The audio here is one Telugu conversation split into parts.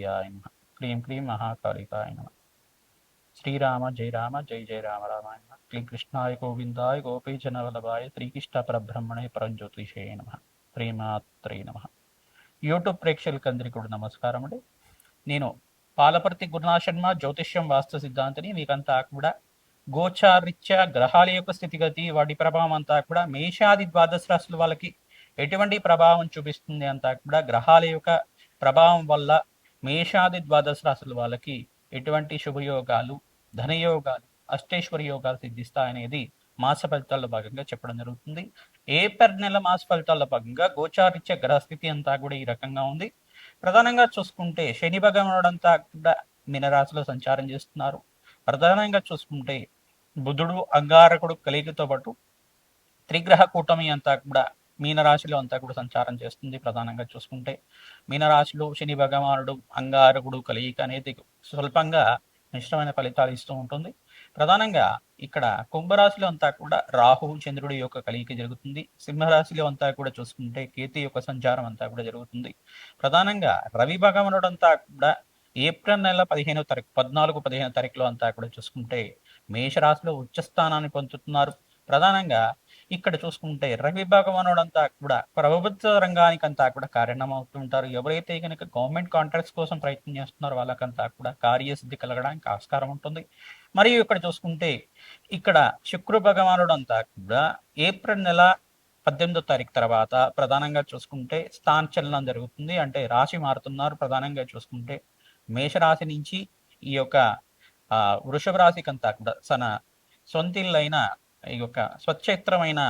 యాయ నమః. క్లీం క్లీం మహాకాళికాయ నమః. శ్రీరామ జయ రామ జయ జయ రామ రామాయ నమః. క్లీం కృష్ణాయ గోవిందాయ గోపీజనవల్లభాయ శ్రీకృష్ణ పరబ్రహ్మణే పరంజ్యోతిషే నమః. శ్రీమాత్రే నమః. యూట్యూబ్ ప్రేక్షకులకు అందరికీ కూడా నమస్కారం అండి. నేను పాలపర్తి గురునాథ్ శర్మ జ్యోతిష్యం వాస్తు సిద్ధాంతిని. మీకంతా కూడా గోచారీత్యా గ్రహాల యొక్క స్థితిగతి, వాటి ప్రభావం అంతా కూడా మేషాది ద్వాదశ రాశుల వాళ్ళకి ఎటువంటి ప్రభావం చూపిస్తుంది అంతా కూడా, గ్రహాల యొక్క ప్రభావం వల్ల మేషాది ద్వాదశ రాశుల వాళ్ళకి ఎటువంటి శుభయోగాలు, ధనయోగాలు, అష్టైశ్వర్య యోగాలు సిద్ధిస్తాయనేది మాస ఫలితాల్లో భాగంగా చెప్పడం జరుగుతుంది. ఏప్రిల్ నెల మాస ఫలితాల్లో భాగంగా గోచారీత్య గ్రహస్థితి అంతా కూడా ఈ రకంగా ఉంది. ప్రధానంగా చూసుకుంటే శని భగవానుడు అంతా కూడా మీనరాశిలో సంచారం చేస్తున్నారు. ప్రధానంగా చూసుకుంటే బుధుడు అంగారకుడు కలిగితో పాటు త్రిగ్రహ కూటమి అంతా కూడా మీనరాశిలో అంతా కూడా సంచారం చేస్తుంది. ప్రధానంగా చూసుకుంటే మీనరాశిలో శని భగవానుడు అంగారకుడు కలియిక అనేది స్వల్పంగా మిశ్రమైన ఫలితాలు ఇస్తూ ఉంటుంది. ప్రధానంగా ఇక్కడ కుంభరాశిలో అంతా కూడా రాహు చంద్రుడి యొక్క కలియిక జరుగుతుంది. సింహరాశిలో అంతా కూడా చూసుకుంటే కేతు యొక్క సంచారం అంతా కూడా జరుగుతుంది. ప్రధానంగా రవి భగవానుడు అంతా కూడా ఏప్రిల్ నెల 14-15 తారీఖులో అంతా కూడా చూసుకుంటే మేషరాశిలో ఉచ్చస్థానాన్ని పొందుతున్నారు. ప్రధానంగా ఇక్కడ చూసుకుంటే రవి భగవానుడు అంతా కూడా ప్రభుత్వ రంగానికి అంతా కూడా కారణమవుతుంటారు. ఎవరైతే కనుక గవర్నమెంట్ కాంట్రాక్ట్స్ కోసం ప్రయత్నం చేస్తున్నారో వాళ్ళకంతా కూడా కార్యసిద్ధి కలగడానికి ఆస్కారం ఉంటుంది. మరియు ఇక్కడ చూసుకుంటే ఇక్కడ శుక్ర భగవానుడు అంతా కూడా ఏప్రిల్ నెల 18వ తారీఖు తర్వాత ప్రధానంగా చూసుకుంటే స్థానచలనం జరుగుతుంది. అంటే రాశి మారుతున్నారు. ప్రధానంగా చూసుకుంటే మేషరాశి నుంచి ఈ యొక్క వృషభ రాశికంతా కూడా తన సొంతిల్లైన ఈ యొక్క స్వచ్ఛేత్రమైన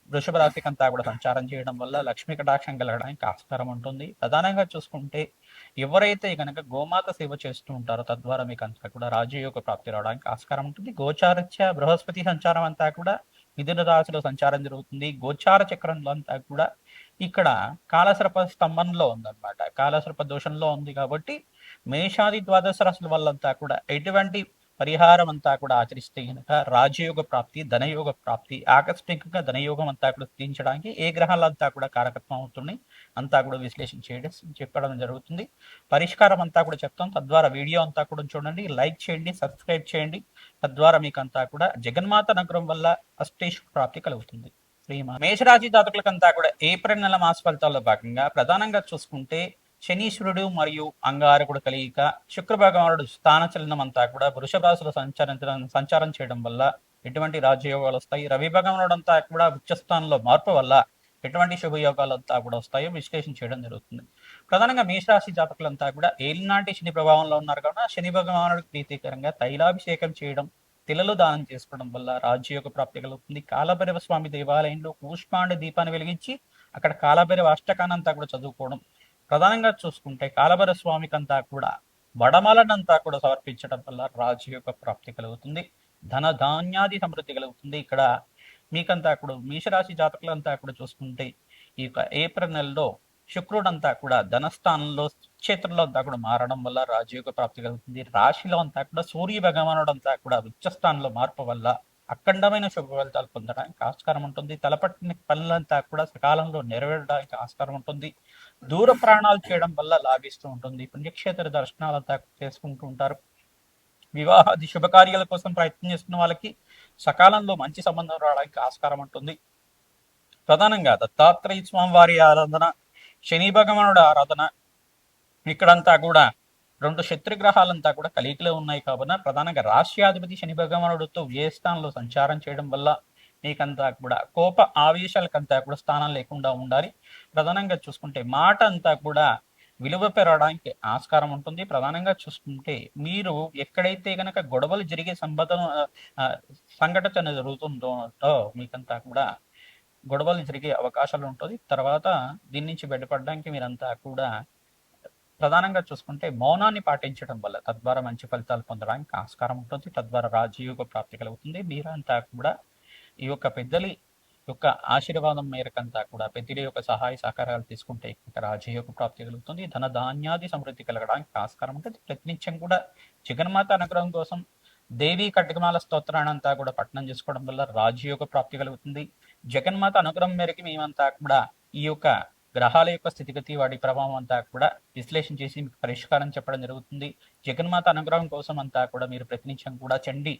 వృషభ రాశికంతా కూడా సంచారం చేయడం వల్ల లక్ష్మీ కటాక్షం కలగడానికి ఆస్కారం ఉంటుంది. ప్రధానంగా చూసుకుంటే ఎవరైతే కనుక గోమాత సేవ చేస్తూ ఉంటారో తద్వారా మీకు అంతా కూడా రాజయోగ ప్రాప్తి రావడానికి ఆస్కారం ఉంటుంది. గోచారత్య బృహస్పతి సంచారం అంతా కూడా మిథున రాశిలో సంచారం జరుగుతుంది. గోచార చక్రంలో అంతా కూడా ఇక్కడ కాలసర్ప స్తంభంలో ఉందన్నమాట. కాలసర్ప దోషంలో ఉంది కాబట్టి మేషాది ద్వాదశ రాశుల వల్లంతా కూడా ఎటువంటి పరిహారం అంతా కూడా ఆచరిస్తే కనుక రాజయోగ ప్రాప్తి, ధనయోగ ప్రాప్తి, ఆకస్మికంగా ధనయోగం అంతా కూడా సిద్ధించడానికి ఏ గ్రహాలంతా కూడా కారకత్వం అవుతున్నాయి అంతా కూడా విశ్లేషణ చెప్పడం జరుగుతుంది. పరిష్కారం అంతా కూడా చెప్తాం. తద్వారా వీడియో అంతా కూడా చూడండి, లైక్ చేయండి, సబ్స్క్రైబ్ చేయండి. తద్వారా మీకు అంతా కూడా జగన్మాత అనుగ్రహం వల్ల అష్టైశ్వర్య ప్రాప్తి కలుగుతుంది. మేషరాశి జాతకులకంతా కూడా ఏప్రిల్ నెల మాస ఫలితాల్లో భాగంగా ప్రధానంగా చూసుకుంటే శనీశ్వరుడు మరియు అంగారకుడు కలియిక, శుక్ర భగవానుడు స్థానచలనం అంతా కూడా వృషభ రాశిలో సంచారం చేయడం వల్ల ఎటువంటి రాజయోగాలు వస్తాయి. రవి భగవానుడు అంతా కూడా ఉచ్చస్థానంలో మార్పు వల్ల ఎటువంటి శుభయోగాలు అంతా కూడా వస్తాయో విశ్లేషణ చేయడం జరుగుతుంది. ప్రధానంగా మేషరాశి జాతకులంతా కూడా ఏలినాటి శని ప్రభావంలో ఉన్నారు కావున శని భగవానుడికి ప్రీతికరంగా తైలాభిషేకం చేయడం, తిలలు దానం చేసుకోవడం వల్ల రాజ్యయోగ ప్రాప్తి కలుగుతుంది. కాలభైరవ స్వామి దేవాలయంలో కూష్మాండ దీపాన్ని వెలిగించి అక్కడ కాలభైరవ అష్టకాన్నంతా కూడా చదువుకోవడం. ప్రధానంగా చూసుకుంటే కాలభైరవ స్వామికి అంతా కూడా వడమాలనంతా కూడా సమర్పించడం వల్ల రాజయోగ ప్రాప్తి కలుగుతుంది. ధన ధాన్యాది సమృద్ధి కలుగుతుంది. ఇక్కడ మీకంతా కూడా మేషరాశి జాతకులంతా కూడా చూసుకుంటే ఈ యొక్క ఏప్రిల్ నెలలో శుక్రుడు అంతా కూడా ధనస్థానంలో క్షేత్రంలో అంతా కూడా మారడం వల్ల రాజయోగ ప్రాప్తి కలుగుతుంది. రాశిలో అంతా కూడా సూర్య భగవానుడు అంతా కూడా ఉచ్చస్థానంలో మార్పు వల్ల అఖండమైన శుభ ఫలితాలు పొందడానికి ఆస్కారం ఉంటుంది. తలపట్టిన పనులంతా కూడా సకాలంలో నెరవేరడానికి ఆస్కారం ఉంటుంది. దూర ప్రయాణాలు చేయడం వల్ల లాభిస్తూ ఉంటుంది. పుణ్యక్షేత్ర దర్శనాలంతా చేసుకుంటూ ఉంటారు. వివాహాది శుభకార్యాల కోసం ప్రయత్నం చేస్తున్న వాళ్ళకి సకాలంలో మంచి సంబంధం రావడానికి ఆస్కారం ఉంటుంది. ప్రధానంగా దత్తాత్రేయ స్వామి వారి ఆరాధన, శని భగవానుడు ఆరాధన, ఇక్కడంతా కూడా 2 శత్రుగ్రహాలంతా కూడా కలిగిలో ఉన్నాయి కావున ప్రధానంగా రాష్ట్రాధిపతి శని భగవానుడితో వ్యయస్థానంలో సంచారం చేయడం వల్ల మీకంతా కూడా కోప ఆవేశాలకంతా కూడా స్థానం లేకుండా ఉండాలి. ప్రధానంగా చూసుకుంటే మాట అంతా కూడా విలువ పెరగడానికి ఆస్కారం ఉంటుంది. ప్రధానంగా చూసుకుంటే మీరు ఎక్కడైతే కనుక గొడవలు జరిగే సంఘటన జరుగుతుందో మీకంతా కూడా గొడవలు జరిగే అవకాశాలు ఉంటుంది. తర్వాత దీని నుంచి బయటపడడానికి మీరంతా కూడా ప్రధానంగా చూసుకుంటే మౌనాన్ని పాటించడం వల్ల తద్వారా మంచి ఫలితాలు పొందడానికి ఆస్కారం ఉంటుంది. తద్వారా రాజయోగ ప్రాప్తి కలుగుతుంది. మీరంతా కూడా ఈ యొక్క పెద్దలి యొక్క ఆశీర్వాదం మేరకంతా కూడా పెద్దల యొక్క సహాయ సహకారాలు తీసుకుంటే రాజయోగ ప్రాప్తి కలుగుతుంది. ధన ధాన్యాది సమృద్ధి కలగడానికి ఆస్కారం ఉంటుంది. ప్రతినిత్యం కూడా జగన్మాత అనుగ్రహం కోసం దేవీ ఖడ్గమాల స్తోత్రాన్ని అంతా కూడా పఠనం చేసుకోవడం వల్ల రాజయోగ ప్రాప్తి కలుగుతుంది. జగన్మాత అనుగ్రహం మేరకు మేమంతా కూడా ఈ యొక్క గ్రహాల యొక్క స్థితిగతి వాటి ప్రభావం అంతా కూడా విశ్లేషణ చేసి మీకు పరిష్కారం చెప్పడం జరుగుతుంది. జగన్మాత అనుగ్రహం కోసం అంతా కూడా మీరు ప్రతినిత్యం కూడా చండి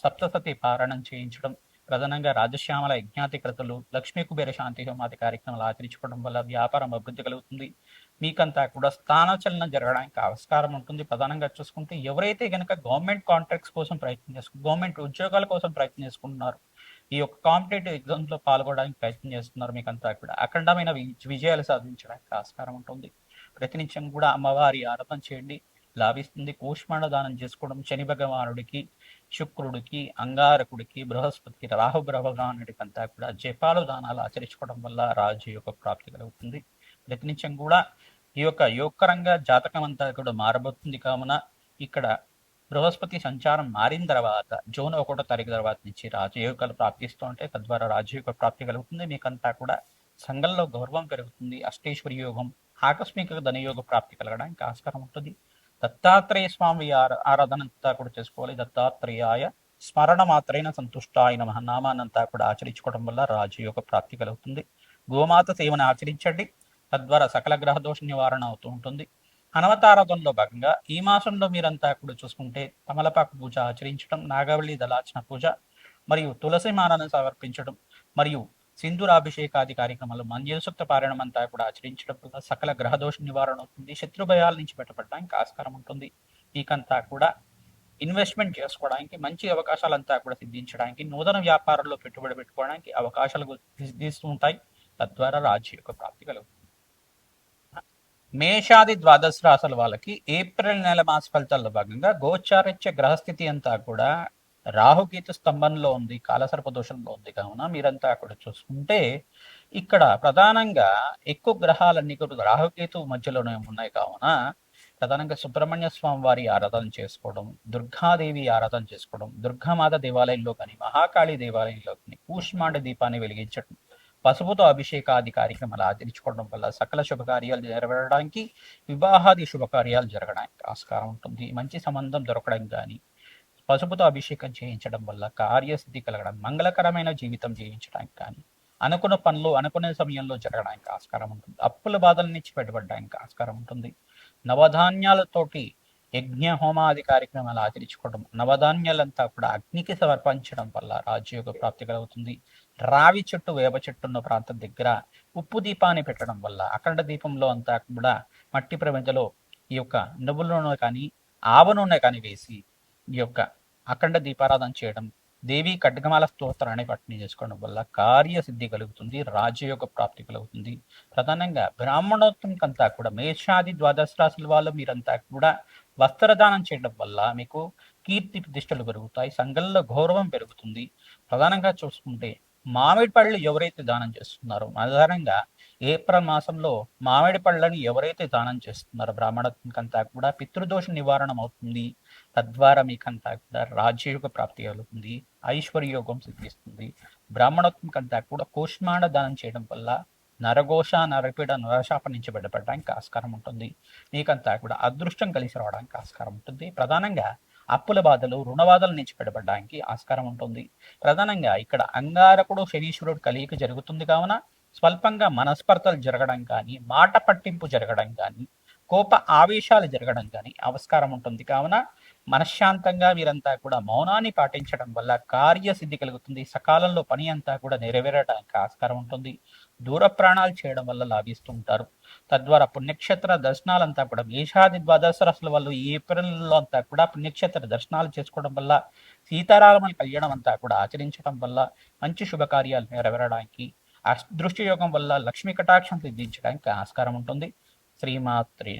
సప్తసతి పారాయణం చేయించడం, ప్రధానంగా రాజశ్యామల యజ్ఞాతి క్రతులు, లక్ష్మీ కుబేర శాంతి హోమాది కార్యక్రమాలు ఆచరించుకోవడం వల్ల వ్యాపారం అభివృద్ధి కలుగుతుంది. మీకంతా కూడా స్థానచలనం జరగడానికి ఆస్కారం ఉంటుంది. ప్రధానంగా చూసుకుంటే ఎవరైతే కనుక గవర్నమెంట్ కాంట్రాక్ట్స్ కోసం ప్రయత్నం చేసుకుంటారు, గవర్నమెంట్ ఉద్యోగాల కోసం ప్రయత్నం చేసుకుంటున్నారు, ఈ యొక్క కాంపిటేటివ్ ఎగ్జామ్స్ లో పాల్గొనడానికి ప్రయత్నం చేస్తున్నారు, మీకంతా కూడా అఖండమైన విజయాలు సాధించడానికి ఆస్కారం ఉంటుంది. ప్రతినిత్యం కూడా అమ్మవారి ఆరాధన చేయండి, లాభిస్తుంది. కూష్మాండ దానం చేసుకోవడం శని భగవానుడికి, శుక్రుడికి, అంగారకుడికి, బృహస్పతికి, రాహు భగవానుడికి అంతా కూడా జపాలు దానాలు ఆచరించుకోవడం వల్ల రాజు యొక్క ప్రాప్తి కలుగుతుంది. ప్రతినిత్యం కూడా ఈ యొక్క యోగకరంగా జాతకం అంతా కూడా మారబోతుంది. కావున ఇక్కడ బృహస్పతి సంచారం మారిన తర్వాత జూన్ 1వ తారీఖు తర్వాత నుంచి రాజయోగాలు ప్రాప్తిస్తూ ఉంటే తద్వారా రాజయోగ ప్రాప్తి కలుగుతుంది. మీకంతా కూడా సంఘంలో గౌరవం పెరుగుతుంది. అష్టేశ్వరి యోగం, ఆకస్మిక ధనయోగ ప్రాప్తి కలగడానికి ఆస్కారం ఉంటుంది. దత్తాత్రేయ స్వామి ఆరాధన అంతా కూడా చేసుకోవాలి. దత్తాత్రేయాయ స్మరణ మాత్రైన సంతుష్టాయ నమః నామానంతా కూడా ఆచరించుకోవడం వల్ల రాజయోగ ప్రాప్తి కలుగుతుంది. గోమాత సేవను ఆచరించండి, తద్వారా సకల గ్రహ దోష నివారణ అవుతూ ఉంటుంది. హనుమతారాధనలో భాగంగా ఈ మాసంలో మీరంతా కూడా చూసుకుంటే తమలపాకు పూజ ఆచరించడం, నాగవల్లి దళార్చన పూజ మరియు తులసి మాలను సమర్పించడం మరియు సింధూరాభిషేకాది కార్యక్రమాలు, మంజూసూక్త పారాయణం అంతా కూడా ఆచరించడం వల్ల సకల గ్రహదోష నివారణ అవుతుంది. శత్రు భయాల నుంచి బయటపడడానికి ఆస్కారం ఉంటుంది. మీకంతా కూడా ఇన్వెస్ట్మెంట్ చేసుకోవడానికి మంచి అవకాశాలంతా కూడా సిద్ధించడానికి, నూతన వ్యాపారంలో పెట్టుబడి పెట్టుకోవడానికి అవకాశాలు సిద్ధిస్తూ ఉంటాయి. తద్వారా రాజ్య యొక్క ప్రాప్తి కలుగుతుంది. మేషాది ద్వాదశ రాశుల వాళ్ళకి ఏప్రిల్ నెల మాస ఫలితాల్లో భాగంగా గోచారిత్య గ్రహస్థితి అంతా కూడా రాహుకేతు స్తంభంలో ఉంది, కాలసర్ప దోషంలో ఉంది. కావున మీరంతా కూడా చూసుకుంటే ఇక్కడ ప్రధానంగా ఎక్కువ గ్రహాలన్నీ కూడా రాహుకేతు మధ్యలోనే ఉన్నాయి. కావున ప్రధానంగా సుబ్రహ్మణ్య స్వామి వారి ఆరాధన చేసుకోవడం, దుర్గాదేవి ఆరాధన చేసుకోవడం, దుర్గామాత దేవాలయంలో కానీ మహాకాళి దేవాలయంలో కానీ కూష్మాండ దీపాన్ని వెలిగించడం, పసుపుతో అభిషేకాది కార్యక్రమాలు ఆచరించుకోవడం వల్ల సకల శుభకార్యాలు నెరవేరడానికి, వివాహాది శుభకార్యాలు జరగడానికి ఆస్కారం ఉంటుంది. మంచి సంబంధం దొరకడం కానీ, పసుపుతో అభిషేకం చేయించడం వల్ల కార్యసిద్ధి కలగడం, మంగళకరమైన జీవితం జీవించడానికి కానీ, అనుకున్న పనులు అనుకునే సమయంలో జరగడానికి ఆస్కారం ఉంటుంది. అప్పుల బాధల నుంచి బయటపడడానికి ఆస్కారం ఉంటుంది. నవధాన్యాలతోటి యజ్ఞ హోమాది కార్యక్రమాలు ఆచరించుకోవడం, నవధాన్యాలంతా కూడా అగ్నికి సమర్పించడం వల్ల రాజయోగ ప్రాప్తి కలుగుతుంది. రావి చెట్టు, వేప చెట్టు ఉన్న ప్రాంతం దగ్గర ఉప్పు దీపాన్ని పెట్టడం వల్ల అఖండ దీపంలో అంతా కూడా మట్టి ప్రమిదలో ఈ యొక్క నువ్వుల నూనె కానీ ఆవ నూనె కానీ వేసి ఈ యొక్క అఖండ దీపారాధన చేయడం, దేవి ఖడ్గమాల స్తోత్రాన్ని పట్టిని చేసుకోవడం వల్ల కార్యసిద్ధి కలుగుతుంది, రాజయోగ ప్రాప్తి కలుగుతుంది. ప్రధానంగా బ్రాహ్మణోత్తంకంతా కూడా మేషాది ద్వాదశ రాశుల వాళ్ళు మీరంతా కూడా వస్త్రదానం చేయడం వల్ల మీకు కీర్తి ప్రతిష్టలు పెరుగుతాయి, సంఘంలో గౌరవం పెరుగుతుంది. ప్రధానంగా చూసుకుంటే మామిడి పళ్ళు ఎవరైతే దానం చేస్తున్నారో, ఆధారంగా ఏప్రిల్ మాసంలో మామిడి పళ్ళని ఎవరైతే దానం చేస్తున్నారో బ్రాహ్మణత్వంకంతా కూడా పితృదోష నివారణ అవుతుంది. తద్వారా మీకంతా కూడా రాజ్యయోగ ప్రాప్తి కలుగుతుంది, ఐశ్వర్యోగం సిద్ధిస్తుంది. బ్రాహ్మణత్వంకంతా కూడా కూష్మాండ దానం చేయడం వల్ల నరఘోష, నరపీడ, నరశాప నుంచి బయటపడడానికి ఆస్కారం ఉంటుంది. మీకంతా కూడా అదృష్టం కలిసి రావడానికి ఆస్కారం ఉంటుంది. ప్రధానంగా అప్పుల బాధలు, రుణబాధల నుంచి బయటపడడానికి ఆస్కారం ఉంటుంది. ప్రధానంగా ఇక్కడ అంగారకుడు శనీశ్వరుడు కలియిక జరుగుతుంది. కావున స్వల్పంగా మనస్పర్ధలు జరగడం కానీ, మాట పట్టింపు జరగడం కానీ, కోప ఆవేశాలు జరగడం కానీ ఆస్కారం ఉంటుంది. కావున మనశ్శాంతంగా మీరంతా కూడా మౌనాన్ని పాటించడం వల్ల కార్యసిద్ధి కలుగుతుంది. సకాలంలో పని అంతా కూడా నెరవేరడానికి ఆస్కారం ఉంటుంది. దూర ప్రాణాలు చేయడం వల్ల లాభిస్తూ ఉంటారు. తద్వారా పుణ్యక్షేత్ర దర్శనాలంతా కూడా మేషాది ద్వాదశ రాశుల వాళ్ళు ఈ ఏప్రిల్లో అంతా కూడా పుణ్యక్షేత్ర దర్శనాలు చేసుకోవడం వల్ల, సీతారామల కళ్యాణం అంతా కూడా ఆచరించడం వల్ల మంచి శుభకార్యాలు నెరవేరడానికి, అదృష్ట యోగం వల్ల లక్ష్మీ కటాక్షం సిద్ధించడానికి ఆస్కారం ఉంటుంది. శ్రీమాత్రి